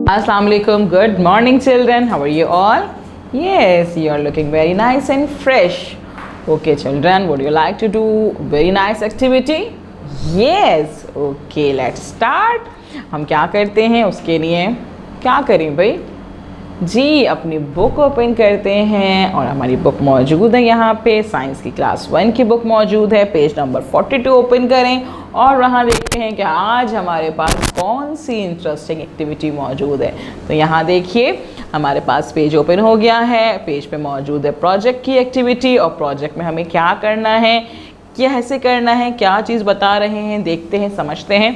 Assalamu alaikum. Good morning, children. How are you all? Yes, you are looking very nice and fresh. Okay, children, would you like to do very nice activity? Yes. Okay, let's start. हम क्या करते हैं उसके लिए क्या करें भाई जी, अपनी बुक ओपन करते हैं और हमारी बुक मौजूद है यहाँ पे। साइंस की क्लास 1 की बुक मौजूद है। पेज नंबर 42 ओपन करें और वहाँ देखते हैं कि आज हमारे पास कौन सी इंटरेस्टिंग एक्टिविटी मौजूद है। तो यहाँ देखिए हमारे पास पेज ओपन हो गया है। पेज पे मौजूद है प्रोजेक्ट की एक्टिविटी और प्रोजेक्ट में हमें क्या करना है, कैसे करना है, क्या चीज़ बता रहे हैं, देखते हैं, समझते हैं।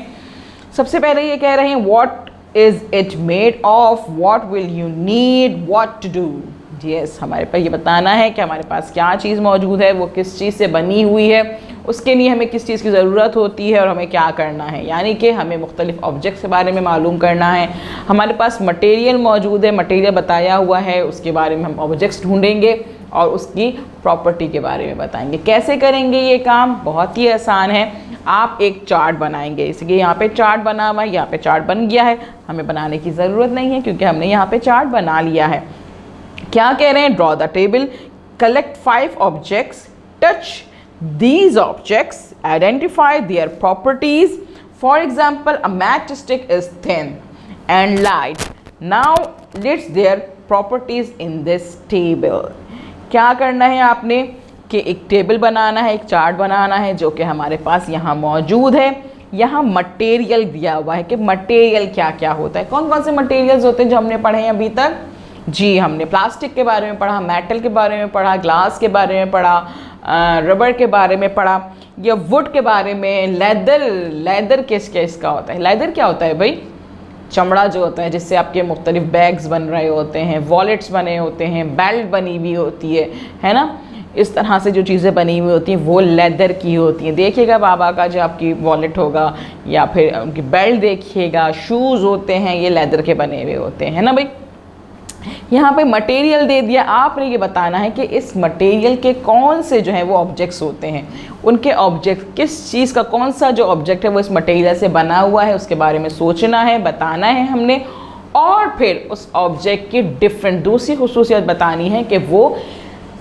सबसे पहले ये कह रहे हैं what is it made of, what will you need, what to do। yes, हमारे पास ये बताना है कि हमारे पास क्या चीज़ मौजूद है, वो किस चीज़ से बनी हुई है, उसके लिए हमें किस चीज़ की ज़रूरत होती है और हमें क्या करना है। यानी कि हमें मुख्तलिफ ऑब्जेक्ट्स के बारे में मालूम करना है। हमारे पास मटेरियल मौजूद है, मटेरियल बताया हुआ है, उसके बारे में हम ऑब्जेक्ट्स ढूंढेंगे और उसकी प्रॉपर्टी के बारे में बताएंगे। कैसे करेंगे ये काम? बहुत ही आसान है। आप एक चार्ट बनाएंगे, इसलिए यहाँ पे चार्ट बना हुआ है, यहाँ पे चार्ट बन गया है, हमें बनाने की ज़रूरत नहीं है क्योंकि हमने यहाँ पे चार्ट बना लिया है। क्या कह रहे हैं? Draw the table, collect 5 objects, touch these objects, identify their properties. For example a match stick is thin and light, now let's their properties in this table. क्या करना है आपने कि एक टेबल बनाना है, एक चार्ट बनाना है जो कि हमारे पास यहाँ मौजूद है। यहाँ मटेरियल दिया हुआ है कि मटेरियल क्या क्या होता है, कौन कौन से मटेरियल्स होते हैं जो हमने पढ़े हैं अभी तक। जी, हमने प्लास्टिक के बारे में पढ़ा, मेटल के बारे में पढ़ा, ग्लास के बारे में पढ़ा, रबर के बारे में पढ़ा, या वुड के बारे में, लेदर किस का होता है। लेदर क्या होता है भाई? चमड़ा जो होता है जिससे आपके मुख्तलिफ बैग्स बन रहे होते हैं, वॉलेट्स बने होते हैं, बेल्ट बनी हुई होती है ना। इस तरह से जो चीज़ें बनी हुई होती हैं वो लेदर की होती हैं। देखिएगा बाबा का जो आपकी वॉलेट होगा या फिर उनकी बेल्ट देखिएगा, शूज़ होते हैं, ये लेदर के बने हुए होते हैं ना भाई। यहाँ पे मटेरियल दे दिया, आपने ये बताना है कि इस मटेरियल के कौन से जो है वो ऑब्जेक्ट्स होते हैं, उनके ऑब्जेक्ट किस चीज़ का कौन सा जो ऑब्जेक्ट है वो इस मटेरियल से बना हुआ है, उसके बारे में सोचना है, बताना है हमने। और फिर उस ऑब्जेक्ट की डिफरेंट दूसरी खुसूसियत बतानी है कि वो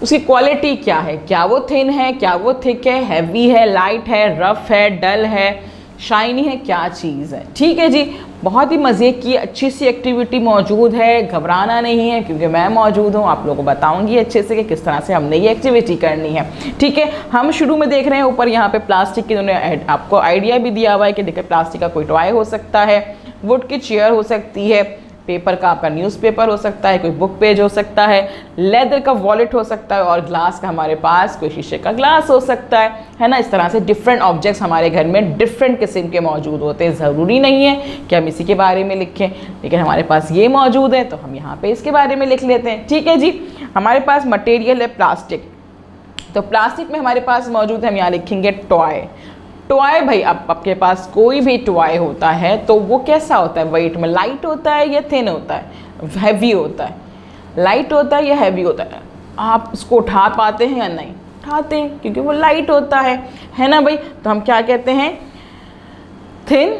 उसकी क्वालिटी क्या है, क्या वो थिन है, क्या वो थिक है, हैवी है, लाइट है, रफ़ है, डल है, शाइनी है, क्या चीज़ है। ठीक है जी, बहुत ही मज़े की अच्छी सी एक्टिविटी मौजूद है। घबराना नहीं है क्योंकि मैं मौजूद हूँ, आप लोगों को बताऊँगी अच्छे से कि किस तरह से हमने ये एक्टिविटी करनी है। ठीक है, हम शुरू में देख रहे हैं ऊपर यहाँ पे प्लास्टिक की उन्होंने आपको आइडिया भी दिया हुआ है कि देखिए प्लास्टिक का कोई टॉय हो सकता है, वुड की चेयर हो सकती है, पेपर का आपका न्यूज़पेपर हो सकता है, कोई बुक पेज हो सकता है, लेदर का वॉलेट हो सकता है और ग्लास का हमारे पास कोई शीशे का ग्लास हो सकता है ना। इस तरह से डिफरेंट ऑब्जेक्ट्स हमारे घर में डिफरेंट किस्म के मौजूद होते हैं। ज़रूरी नहीं है कि हम इसी के बारे में लिखें, लेकिन हमारे पास ये मौजूद है तो हम यहाँ पे इसके बारे में लिख लेते हैं। ठीक है जी, हमारे पास मटेरियल है प्लास्टिक, तो प्लास्टिक में हमारे पास मौजूद है, हम यहाँ लिखेंगे टॉय। टॉय भाई, अब आपके पास कोई भी टॉय होता है तो वो कैसा होता है? वेट में लाइट होता है या थिन होता है, हैवी होता है? लाइट होता है या हैवी होता है? आप उसको उठा पाते हैं या नहीं? उठाते हैं क्योंकि वो लाइट होता है ना भाई। तो हम क्या कहते हैं? Thin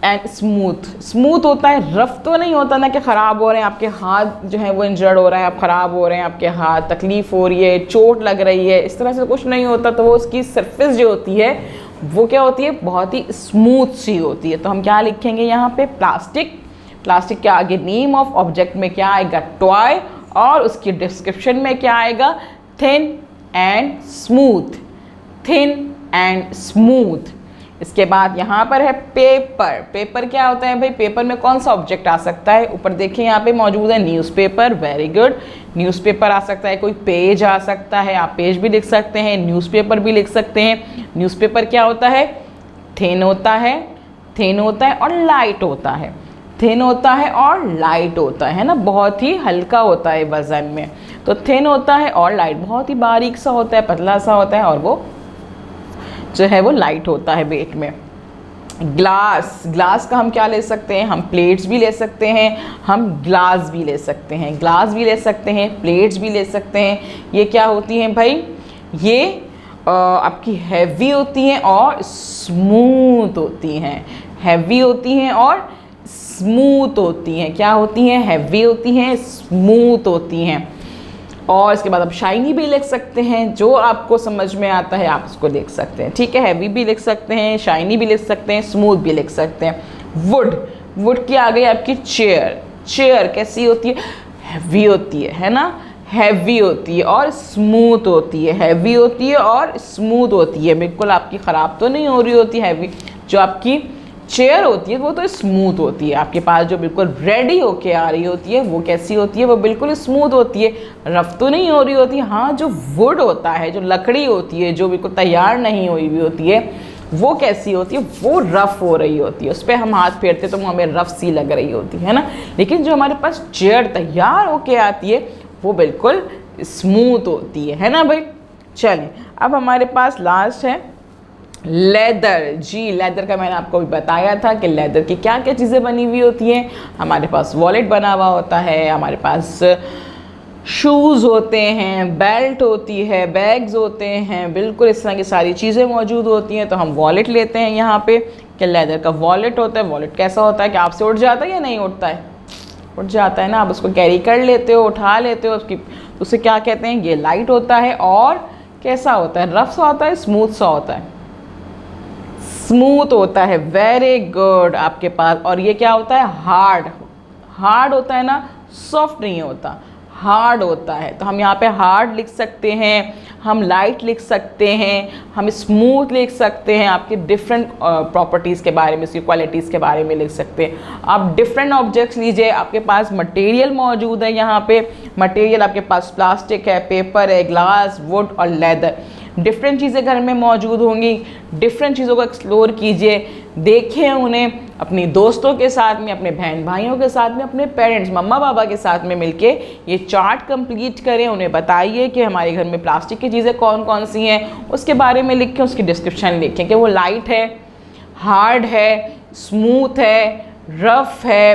and smooth. स्मूथ होता है, रफ तो नहीं होता ना कि ख़राब हो रहे हैं, आपके हाथ जो है वो इंजर्ड हो रहा है, आप ख़राब हो रहे हैं, आपके हाथ तकलीफ़ हो रही है, चोट लग रही है, इस तरह से कुछ नहीं होता। तो वो उसकी सरफेस जो होती है वो क्या होती है? बहुत ही स्मूथ सी होती है। तो हम क्या लिखेंगे यहाँ पे? प्लास्टिक। प्लास्टिक के आगे नेम ऑफ ऑब्जेक्ट में क्या आएगा? टॉय, और उसकी डिस्क्रिप्शन में क्या आएगा? Thin and smooth. Thin and smooth. इसके बाद यहाँ पर है पेपर। पेपर क्या होता है भाई? पेपर में कौन सा ऑब्जेक्ट आ सकता है? ऊपर देखिए यहाँ पे मौजूद है न्यूज़पेपर। वेरी गुड, न्यूज़पेपर आ सकता है, कोई पेज आ सकता है, आप पेज भी लिख सकते हैं, न्यूज़पेपर भी लिख सकते हैं। न्यूज़पेपर क्या होता है? थिन होता है, थिन होता है और लाइट होता है, थिन होता है और लाइट होता है ना, बहुत ही हल्का होता है वज़न में। तो थिन होता है और लाइट, बहुत ही बारीक सा होता है, पतला सा होता है, और वो जो है वो लाइट होता है वेट में। ग्लास। ग्लास का हम क्या ले सकते हैं? हम प्लेट्स भी ले सकते हैं, हम ग्लास भी ले सकते हैं, ग्लास भी ले सकते हैं, प्लेट्स भी ले सकते हैं। ये क्या होती हैं भाई? ये आपकी हैवी होती हैं और स्मूथ होती हैं, हैवी होती हैं और स्मूथ होती हैं। क्या होती हैं? हैवी होती हैं, स्मूथ होती हैं। और इसके बाद आप शाइनी भी लिख सकते हैं, जो आपको समझ में आता है आप उसको लिख सकते हैं। ठीक है, हैवी भी लिख सकते हैं, शाइनी भी लिख सकते हैं, स्मूथ भी लिख सकते हैं। वुड की आ गई आपकी चेयर। चेयर कैसी होती है? हैवी होती है ना, हैवी होती है और स्मूथ होती है। हैवी होती है और स्मूथ होती है, बिल्कुल आपकी ख़राब तो नहीं हो रही होती। हैवी जो आपकी चेयर होती है वो तो स्मूथ होती है। आपके पास जो बिल्कुल रेडी होके आ रही होती है वो कैसी होती है? वो बिल्कुल स्मूथ होती है, रफ तो नहीं हो रही होती। हाँ, जो वुड होता है, जो लकड़ी होती है, जो बिल्कुल तैयार नहीं हुई हुई होती है, वो कैसी होती है? वो रफ़ हो रही होती है। उस पर हम हाथ फेरते तो वो हमें रफ़ सी लग रही होती है ना। लेकिन जो हमारे पास चेयर तैयार होके आती है वो बिल्कुल स्मूथ होती है ना भाई। चलिए, अब हमारे पास लास्ट है लेदर। जी, लेदर का मैंने आपको भी बताया था कि लेदर की क्या क्या चीज़ें बनी हुई होती हैं। हमारे पास वॉलेट बना हुआ होता है, हमारे पास शूज़ होते हैं, बेल्ट होती है, बैग्स होते हैं, बिल्कुल इस तरह की सारी चीज़ें मौजूद होती हैं। तो हम वॉलेट लेते हैं यहाँ पे कि लेदर का वॉलेट होता है। वॉलेट कैसा होता है कि आपसे उठ जाता है या नहीं उठता है? उठ जाता है ना, आप उसको कैरी कर लेते हो, उठा लेते हो। उसकी उसे क्या कहते हैं? ये लाइट होता है और कैसा होता है? रफ सा होता है, स्मूथ सा होता है? स्मूथ होता है। वेरी गुड आपके पास। और ये क्या होता है? हार्ड। हार्ड होता है ना, सॉफ्ट नहीं होता, हार्ड होता है। तो हम यहाँ पे हार्ड लिख सकते हैं, हम लाइट लिख सकते हैं, हम स्मूथ लिख सकते हैं। आपके डिफरेंट प्रॉपर्टीज़ के बारे में, उसकी क्वालिटीज़ के बारे में लिख सकते हैं। आप डिफरेंट ऑब्जेक्ट्स लीजिए। आपके पास मटेरियल मौजूद है यहाँ पे। मटेरियल आपके पास प्लास्टिक है, पेपर है, ग्लास, वुड और लेदर। डिफरेंट चीज़ें घर में मौजूद होंगी। डिफरेंट चीज़ों को एक्सप्लोर कीजिए, देखें उन्हें अपने दोस्तों के साथ में, अपने बहन भाइयों के साथ में, अपने पेरेंट्स मम्मा पापा के साथ में मिलके ये चार्ट कंप्लीट करें। उन्हें बताइए कि हमारे घर में प्लास्टिक की चीज़ें कौन कौन सी हैं, उसके बारे में लिखें, उसकी डिस्क्रिप्शन लिखें कि वो लाइट है, हार्ड है, स्मूथ है, रफ है,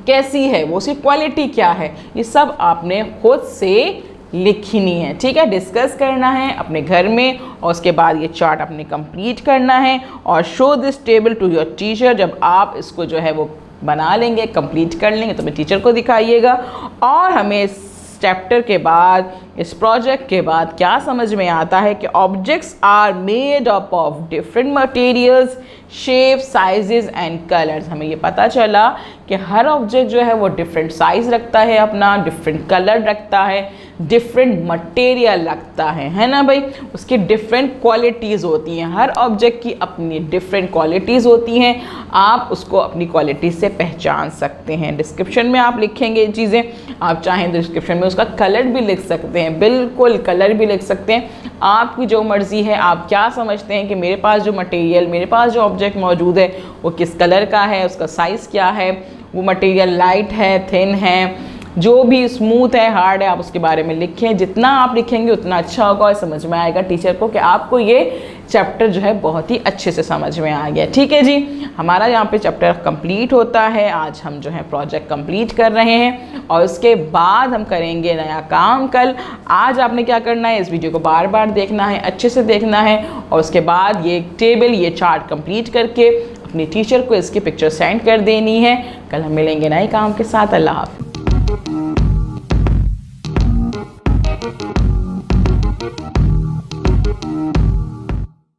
कैसी है, वो उसकी क्वालिटी क्या है। ये सब आपने खुद से लिखनी है। ठीक है, डिस्कस करना है अपने घर में और उसके बाद ये चार्ट आपने कंप्लीट करना है और show this table to your teacher. जब आप इसको जो है वो बना लेंगे, कंप्लीट कर लेंगे, तो अपने टीचर को दिखाइएगा। और हमें इस चैप्टर के बाद, इस प्रोजेक्ट के बाद क्या समझ में आता है कि objects are made up of different materials, shape, sizes and colours. हमें ये पता चला कि हर ऑब्जेक्ट जो है वो डिफरेंट साइज रखता है, अपना डिफरेंट कलर रखता है, डिफरेंट मटेरियल रखता है ना भाई। उसकी डिफरेंट क्वालिटीज़ होती हैं। हर ऑब्जेक्ट की अपनी डिफरेंट क्वालिटीज़ होती हैं। आप उसको अपनी क्वालिटी से पहचान सकते हैं। डिस्क्रिप्शन में आप लिखेंगे ये चीज़ें। आप चाहें तो डिस्क्रिप्शन में उसका कलर भी लिख सकते हैं, बिल्कुल कलर भी लिख सकते हैं। आपकी जो मर्ज़ी है, आप क्या समझते हैं कि मेरे पास जो मटेरियल, मेरे पास जो ऑब्जेक्ट मौजूद है वो किस कलर का है, उसका साइज़ क्या है, वो मटेरियल लाइट है, थिन है, जो भी स्मूथ है, हार्ड है, आप उसके बारे में लिखें। जितना आप लिखेंगे उतना अच्छा होगा और समझ में आएगा टीचर को कि आपको ये चैप्टर जो है बहुत ही अच्छे से समझ में आ गया। ठीक है जी, हमारा यहाँ पे चैप्टर कंप्लीट होता है। आज हम जो है प्रोजेक्ट कंप्लीट कर रहे हैं और उसके बाद हम करेंगे नया काम कल। आज आपने क्या करना है, इस वीडियो को बार बार देखना है, अच्छे से देखना है और उसके बाद ये टेबल, ये चार्ट कंप्लीट करके अपने टीचर को इसकी पिक्चर सेंड कर देनी है। कल हम मिलेंगे नए काम के साथ। अल्लाह हाफ़िज़।